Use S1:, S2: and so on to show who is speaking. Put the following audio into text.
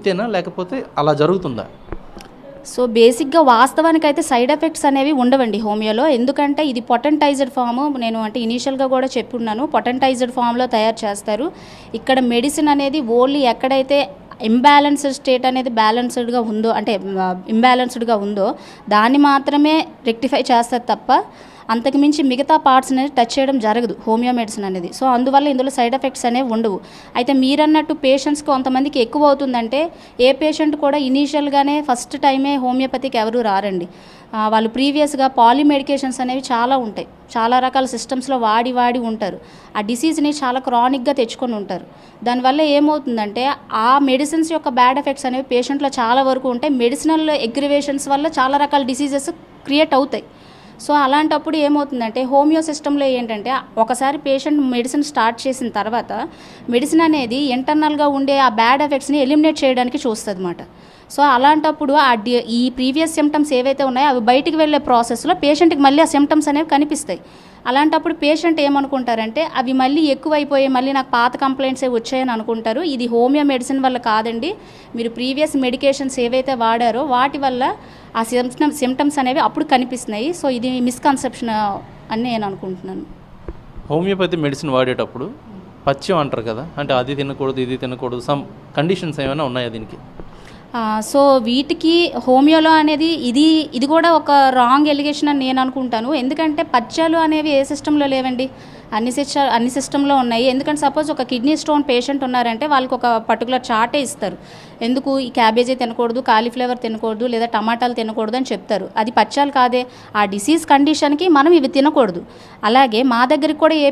S1: అంతేనా లేకపోతే అలా జరుగుతుందా?
S2: సో బేసిక్గా వాస్తవానికైతే సైడ్ ఎఫెక్ట్స్ అనేవి ఉండవండి హోమియోలో. ఎందుకంటే ఇది పొటెంటైజ్డ్ ఫామ్. నేను అంటే ఇనీషియల్గా కూడా చెప్పున్నాను, పొటెంటైజ్డ్ ఫామ్లో తయారు చేస్తారు. ఇక్కడ మెడిసిన్ అనేది ఓన్లీ ఎక్కడైతే ఇంబ్యాలెన్స్డ్ స్టేట్ అనేది బ్యాలెన్స్డ్గా ఉందో, అంటే ఇంబ్యాలెన్స్డ్గా ఉందో దాన్ని మాత్రమే రెక్టిఫై చేస్తారు తప్ప అంతకుమించి మిగతా పార్ట్స్ అనేది టచ్ చేయడం జరగదు హోమియో మెడిసిన్ అనేది. సో అందువల్ల ఇందులో సైడ్ ఎఫెక్ట్స్ అనేవి ఉండవు. అయితే మీరన్నట్టు పేషెంట్స్కి కొంతమందికి ఎక్కువ అవుతుందంటే, ఏ పేషెంట్ కూడా ఇనీషియల్గానే ఫస్ట్ టైమే హోమియోపతికి ఎవరు రారండి. వాళ్ళు ప్రీవియస్గా పాలీ మెడికేషన్స్ అనేవి చాలా ఉంటాయి, చాలా రకాల సిస్టమ్స్లో వాడి ఉంటారు. ఆ డిసీజ్ని చాలా క్రానిక్గా తెచ్చుకొని ఉంటారు. దానివల్ల ఏమవుతుందంటే ఆ మెడిసిన్స్ యొక్క బ్యాడ్ ఎఫెక్ట్స్ అనేవి పేషెంట్లో చాలా వరకు ఉంటాయి. మెడిసినల్ అగ్రివేషన్స్ వల్ల చాలా రకాల డిసీజెస్ క్రియేట్ అవుతాయి. సో అలాంటప్పుడు ఏమవుతుందంటే హోమియో సిస్టంలో ఏంటంటే, ఒకసారి పేషెంట్ మెడిసిన్ స్టార్ట్ చేసిన తర్వాత మెడిసిన్ అనేది ఇంటర్నల్గా ఉండే ఆ బ్యాడ్ ఎఫెక్ట్స్ని ఎలిమినేట్ చేయడానికి చూస్తుంది అన్నమాట. సో అలాంటప్పుడు ఈ ప్రీవియస్ సిమ్టమ్స్ ఏవైతే ఉన్నాయో అవి బయటికి వెళ్ళే ప్రాసెస్లో పేషెంట్కి మళ్ళీ ఆ సిమ్టమ్స్ అనేవి కనిపిస్తాయి. అలాంటప్పుడు పేషెంట్ ఏమనుకుంటారంటే అవి మళ్ళీ ఎక్కువైపోయి మళ్ళీ నాకు పాత కంప్లైంట్స్ వచ్చాయని అనుకుంటారు. ఇది హోమియో మెడిసిన్ వల్ల కాదండి, మీరు ప్రీవియస్ మెడికేషన్స్ ఏవైతే వాడారో వాటి వల్ల ఆ సిమ్టమ్స్ అనేవి అప్పుడు కనిపిస్తున్నాయి. సో ఇది మిస్కన్సెప్షన్ అని నేను అనుకుంటున్నాను.
S1: హోమియోపతి మెడిసిన్ వాడేటప్పుడు పథ్యం అంటారు కదా, అంటే అది తినకూడదు ఇది తినకూడదు, సమ్ కండిషన్స్ ఏమైనా ఉన్నాయా దీనికి?
S2: సో వీటికి హోమియోలో అనేది ఇది కూడా ఒక రాంగ్ ఎలిగేషన్ అని నేను అనుకుంటాను. ఎందుకంటే పథ్యాలు అనేవి ఏ సిస్టంలో లేవండి, అన్ని సిస్టంలో ఉన్నాయి. ఎందుకంటే సపోజ్ ఒక కిడ్నీ స్టోన్ పేషెంట్ ఉన్నారంటే వాళ్ళకి ఒక పర్టికులర్ చార్టే ఇస్తారు. ఎందుకు ఈ క్యాబేజీ తినకూడదు, కాలీఫ్లవర్ తినకూడదు, లేదా టమాటాలు తినకూడదు అని చెప్తారు. అది పథ్యాలు కాదే, ఆ డిసీజ్ కండిషన్కి మనం ఇవి తినకూడదు. అలాగే మా దగ్గరికి కూడా ఏ